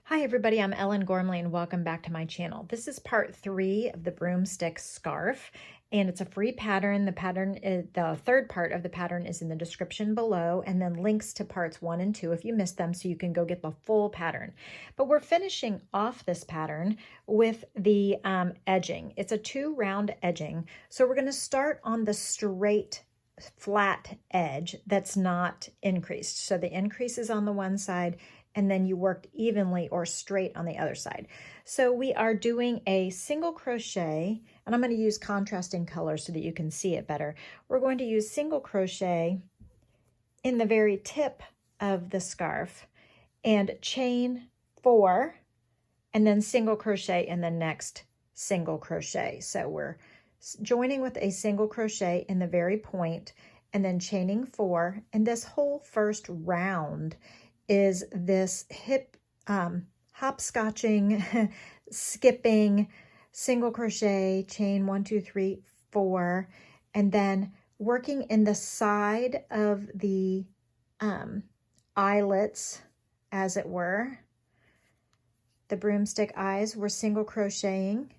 Hi everybody, I'm Ellen Gormley and welcome back to my channel. This is part 3 of the broomstick scarf and it's a free pattern. The third part of the pattern is in the description below and then links to parts 1 and 2 if you missed them so you can go get the full pattern. But we're finishing off this pattern with the edging. It's a 2 round edging. So we're going to start on the straight flat edge that's not increased. So the increase is on the one side and then you worked evenly or straight on the other side. So we are doing a single crochet, and I'm going to use contrasting colors so that you can see it better. We're going to use single crochet in the very tip of the scarf and chain 4 and then single crochet in the next single crochet. So we're joining with a single crochet in the very point and then chaining 4, and this whole first round is this hip hopscotching, skipping, single crochet, chain 1, 2, 3, 4, and then working in the side of the eyelets, as it were. The broomstick eyes, we're single crocheting,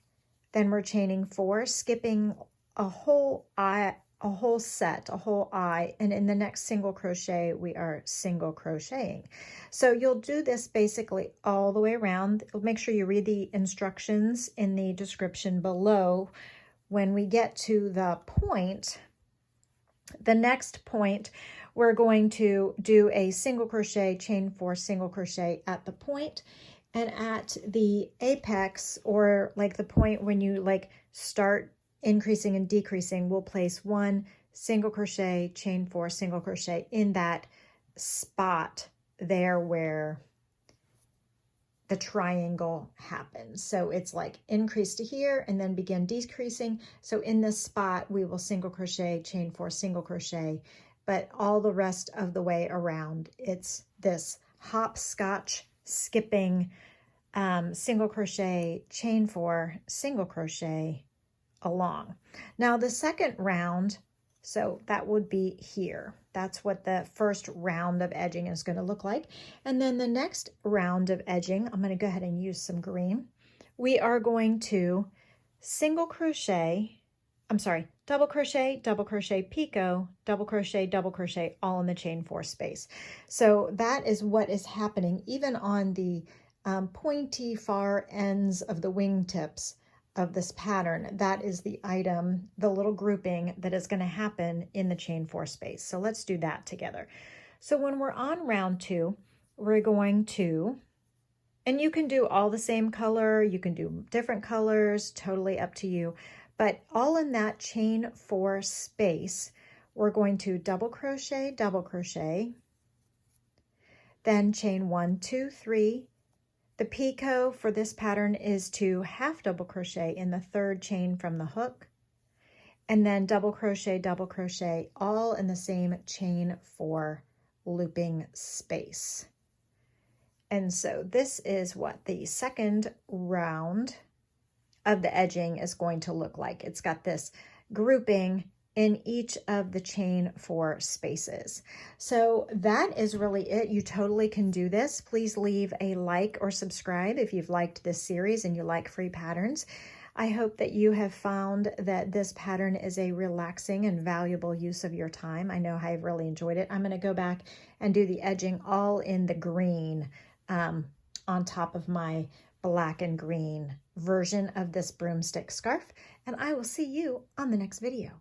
then we're chaining 4, skipping a whole eye, a whole set, a whole eye, and in the next single crochet we are single crocheting. So you'll do this basically all the way around. Make sure you read the instructions in the description below. When we get to the point, the next point, we're going to do a single crochet, chain 4, single crochet at the point, and at the apex, or like the point when you like start increasing and decreasing, we'll place 1 single crochet, chain 4, single crochet in that spot there where the triangle happens. So it's like increase to here and then begin decreasing. So in this spot, we will single crochet, chain 4, single crochet, but all the rest of the way around, it's this hopscotch skipping, single crochet, chain 4, single crochet along. Now the second round, so that would be here. That's what the first round of edging is going to look like. And then the next round of edging, I'm going to go ahead and use some green. We are going to single crochet, double crochet, picot, double crochet, all in the chain 4 space. So that is what is happening even on the pointy far ends of the wingtips of this pattern. That is the item, the little grouping that is going to happen in the chain 4 space. So let's do that together. So when we're on round 2, we're going to, and you can do all the same color, you can do different colors, totally up to you, but all in that chain 4 space, we're going to double crochet, then chain 1, 2, 3, the picot for this pattern is to half double crochet in the third chain from the hook, and then double crochet, all in the same chain 4 looping space. And so this is what the second round of the edging is going to look like. It's got this grouping in each of the chain 4 spaces. So that is really it. You totally can do this. Please leave a like or subscribe if you've liked this series and you like free patterns. I hope that you have found that this pattern is a relaxing and valuable use of your time. I know I've really enjoyed it. I'm going to go back and do the edging all in the green on top of my black and green version of this broomstick scarf, and I will see you on the next video.